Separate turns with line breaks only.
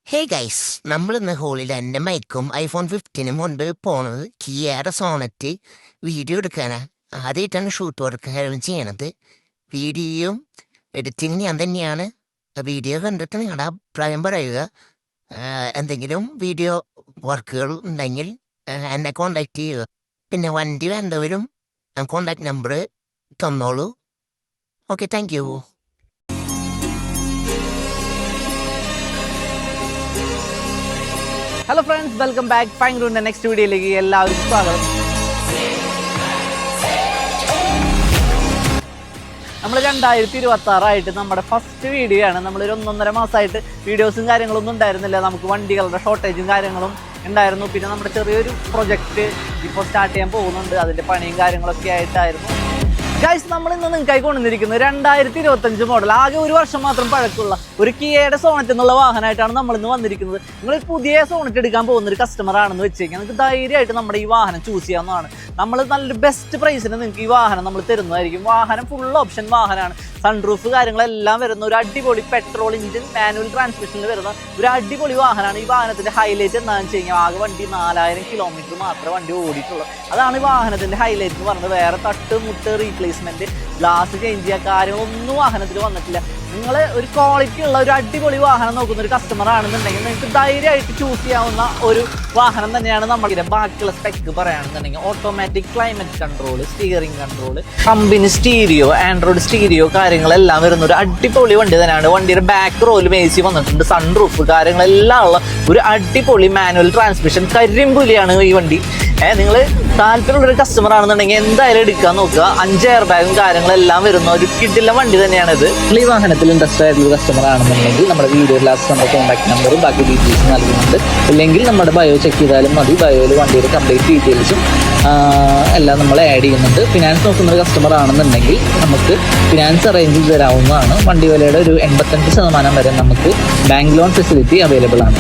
Hey guys, നമ്മളിന്ന് ഹോളിൽ എൻ്റെ മൈക്കും ഐഫോൺ 15 കൊണ്ട് പോണത് കിയയുടെ സോണറ്റ് വീഡിയോ എടുക്കാനാണ്. ആദ്യമായിട്ടാണ് ഷൂട്ട് വർക്ക് ചെയ്യണത്. വീഡിയോയും എഡിറ്റിങ് ഞാൻ തന്നെയാണ്. വീഡിയോ കണ്ടിട്ട് നിങ്ങളുടെ അഭിപ്രായം പറയുക. എന്തെങ്കിലും വീഡിയോ വർക്കുകൾ ഉണ്ടെങ്കിൽ എന്നെ കോണ്ടാക്ട് ചെയ്യുക. പിന്നെ വണ്ടി വേണ്ടവരും കോണ്ടാക്ട് നമ്പർ തന്നോളൂ. Okay, thank you.
Hello friends, welcome back. ഫൈൻഗ്രൂണിന്റെ നെക്സ്റ്റ് വീഡിയോയിലേക്ക് എല്ലാവർക്കും സ്വാഗതം. നമ്മൾ 2026 നമ്മുടെ ഫസ്റ്റ് വീഡിയോ ആണ്. നമ്മളൊരു 1.5 മാസമായിട്ട് വീഡിയോസും കാര്യങ്ങളൊന്നും ഉണ്ടായിരുന്നില്ല. നമുക്ക് വണ്ടികളുടെ ഷോർട്ടേജും കാര്യങ്ങളും ഉണ്ടായിരുന്നു. പിന്നെ നമ്മുടെ ചെറിയൊരു പ്രൊജക്റ്റ് ഇപ്പോൾ സ്റ്റാർട്ട് ചെയ്യാൻ പോകുന്നുണ്ട്. അതിൻ്റെ പണിയും കാര്യങ്ങളൊക്കെ ആയിട്ടായിരുന്നു. ഗൈസ്, നമ്മൾ ഇന്ന് നിങ്ങൾക്കായി കൊണ്ടുവന്നിരിക്കുന്നത് 2025 മോഡൽ, ആകെ ഒരു വർഷം മാത്രം പഴക്കമുള്ള ഒരു കിയയുടെ സോണറ്റ് എന്നുള്ള വാഹനമായിട്ടാണ് നമ്മളിന്ന് വന്നിരിക്കുന്നത്. നിങ്ങൾ പുതിയ സോണറ്റ് എടുക്കാൻ പോകുന്ന ഒരു കസ്റ്റമർ ആണെന്ന് വെച്ചേക്കാം, നിങ്ങൾക്ക് ധൈര്യമായിട്ട് നമ്മുടെ ഈ വാഹനം ചൂസ് ചെയ്യാവുന്നതാണ്. നമ്മൾ നല്ലൊരു ബെസ്റ്റ് പ്രൈസിന് നിങ്ങൾക്ക് ഈ വാഹനം നമ്മൾ തരുന്നതായിരിക്കും. വാഹനം ഫുൾ ഓപ്ഷൻ വാഹനമാണ്. സൺറൂഫ് കാര്യങ്ങളെല്ലാം വരുന്ന ഒരു അടിപൊളി പെട്രോൾ എഞ്ചിൻ മാനുവൽ ട്രാൻസ്മിഷനിൽ വരുന്ന ഒരു അടിപൊളി വാഹനമാണ്. ഈ വാഹനത്തിന്റെ ഹൈലൈറ്റ് എന്താണെന്ന് വെച്ച് കഴിഞ്ഞാൽ ആകെ വണ്ടി 4000 കിലോമീറ്റർ മാത്രമേ വണ്ടി ഓടിയിട്ടുള്ളൂ. അതാണ് ഈ വാഹനത്തിന്റെ ഹൈലൈറ്റ് എന്ന് പറയുന്നത്. വേറെ തട്ട് മുട്ട് റീപ്ലേസ്മെന്റ് ഗ്ലാസ് ചേഞ്ച് ചെയ്യുക കാര്യങ്ങളൊന്നും വാഹനത്തിൽ വന്നിട്ടില്ല. നിങ്ങൾ ഒരു ക്വാളിറ്റി ഉള്ള ഒരു അടിപൊളി വാഹനം നോക്കുന്ന ഒരു കസ്റ്റമർ ആണെന്നുണ്ടെങ്കിൽ നിങ്ങൾക്ക് ധൈര്യമായിട്ട് ചൂസ് ചെയ്യാവുന്ന ഒരു വാഹനം തന്നെയാണ് നമ്മുടെ. ബാക്കിയുള്ള സ്പെക്ക് പറയുകയാണെന്നുണ്ടെങ്കിൽ automatic climate control, steering control, company stereo, Android stereo കാര്യങ്ങളെല്ലാം വരുന്ന ഒരു അടിപൊളി വണ്ടി തന്നെയാണ്. വണ്ടിയുടെ ബാക്ക് റോയിലും AC വന്നിട്ടുണ്ട്, സൺറൂഫ് കാര്യങ്ങളെല്ലാം ഉള്ള ഒരു അടിപൊളി മാനുവൽ ട്രാൻസ്മിഷൻ കരിമ്പുലിയാണ് ഈ വണ്ടി. നിങ്ങൾ താല്പര്യമുള്ളൊരു കസ്റ്റമർ ആണെന്നുണ്ടെങ്കിൽ എന്തായാലും എടുക്കാൻ നോക്കുക. 5 എയർ ബാഗും കാര്യങ്ങളെല്ലാം വരുന്ന ഒരു കിടിലൻ വണ്ടി തന്നെയാണിത്. ഈ വാഹനത്തിൽ ഇൻട്രസ്റ്റ് ആയിട്ടുള്ള കസ്റ്റമർ ആണെന്നുണ്ടെങ്കിൽ നമ്മുടെ വീഡിയോ ലാസ്റ്റ് നമ്മുടെ കോൺടാക്ട് നമ്പറും ബാക്കി ഡീറ്റെയിൽസും നൽകുന്നുണ്ട്. ഇല്ലെങ്കിൽ നമ്മുടെ ബയോ ചെക്ക് ചെയ്താലും മതി. ബയോയിൽ വണ്ടിയുടെ കംപ്ലീറ്റ് ഡീറ്റെയിൽസും എല്ലാം നമ്മൾ ആഡ് ചെയ്യുന്നുണ്ട്. ഫിനാൻസ് നോക്കുന്ന ഒരു കസ്റ്റമർ ആണെന്നുണ്ടെങ്കിൽ നമുക്ക് ഫിനാൻസ് അറേഞ്ച് ചെയ്ത് തരാവുന്നതാണ്. വണ്ടി വിലയുടെ ഒരു 85% വരെ നമുക്ക് ബാങ്ക് ലോൺ ഫെസിലിറ്റി അവൈലബിൾ ആണ്.